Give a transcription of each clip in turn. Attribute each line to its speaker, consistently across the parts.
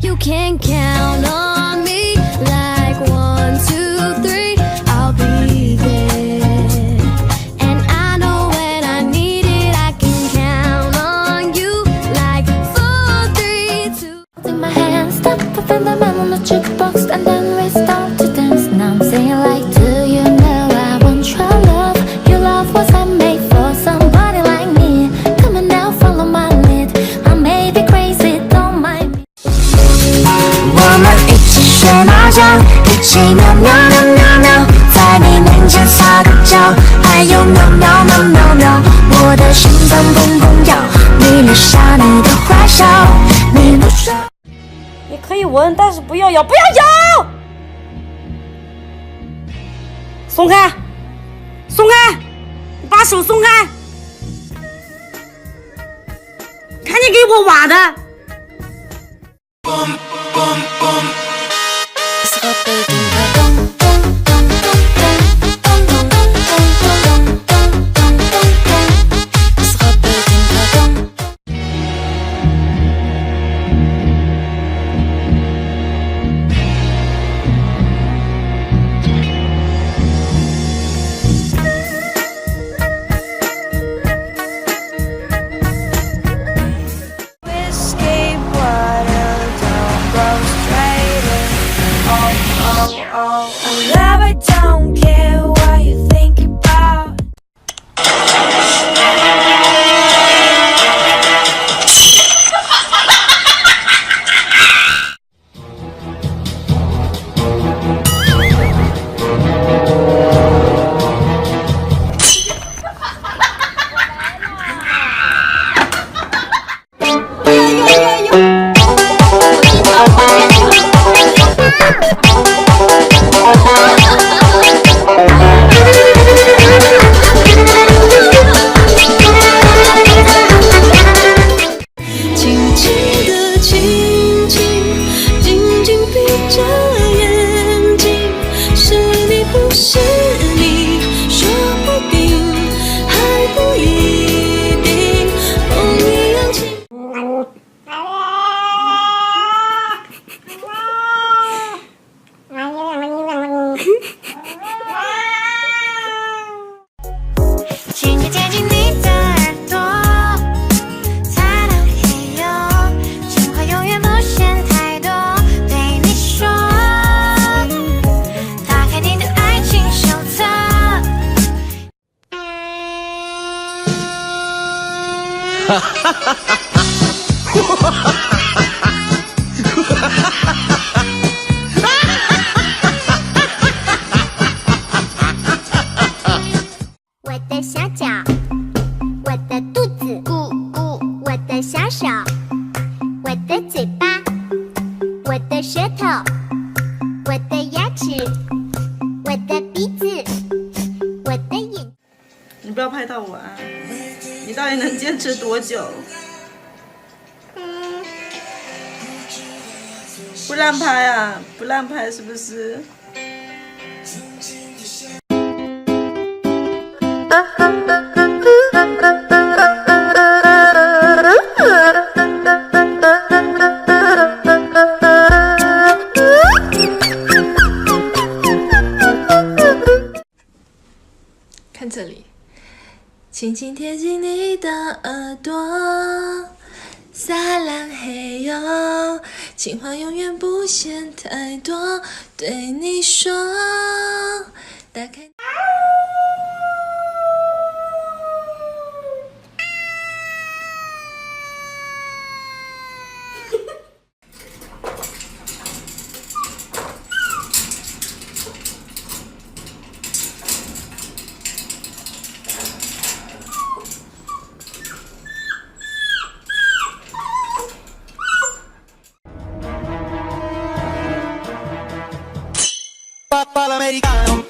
Speaker 1: You can count on me like 1, 2, 3. I'll be there. And I know when I need it, I can count on you like 4, 3, 2.
Speaker 2: Holding my hand, step up in the man on the jukebox, and then we start to dance. Now I'm singing like, do you know I want your love? Your love was handmade for somebody like me. Come on now, follow my lead. I may be crazy, don't mind me.
Speaker 3: 我们一起学猫叫，一起喵喵喵喵喵，在你面前撒个娇，还有喵喵喵喵喵，我的心脏砰砰跳，你留下你的坏笑，你不说。
Speaker 4: 你可以闻，但是不要咬，不要咬！松开，松开，你把手松开！看你给我挖的。
Speaker 3: 轻轻接近你的耳朵，擦亮黑哟，情话永远不嫌太多，对你说，打开你的爱情手册。哈哈哈哈哈！我的小脚，我的肚子，咕咕，我的小手，我的嘴巴，我的舌头，我的牙齿，我的鼻子，我的眼。
Speaker 4: 你不要拍到我啊！你到底能坚持多久？不让拍啊！不让拍是不是？
Speaker 5: 看这里，轻轻贴近你的耳朵，撒浪嘿哟，情话永远不嫌太多，对你说，打开。
Speaker 6: Papa l'americano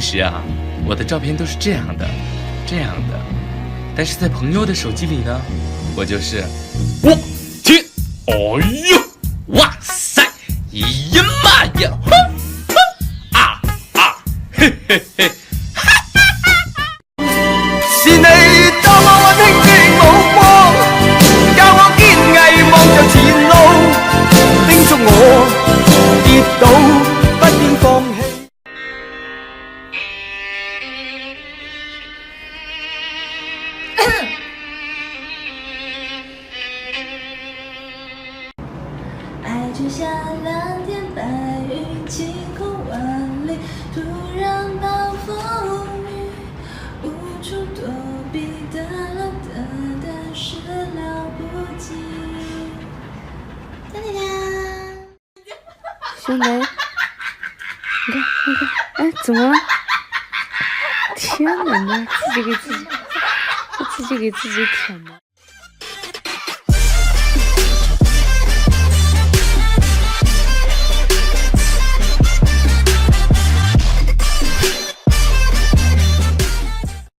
Speaker 6: 实啊，我的照片都是这样的，但是在朋友的手机里呢，我就是我天，哎呦，哇塞，咦呀妈呀，嘿嘿嘿。
Speaker 7: 是你當我溫馨的目光，教我堅毅望着前路，叮囑我跌倒不應放棄。
Speaker 5: 爱就像蓝天白云，晴空万里，突然暴风雨，无处躲避，哒啦哒哒是了不起。哒哒哒。
Speaker 4: 兄弟，你看，哎，怎么了？天哪，你自己给自己，我自己给自己舔的。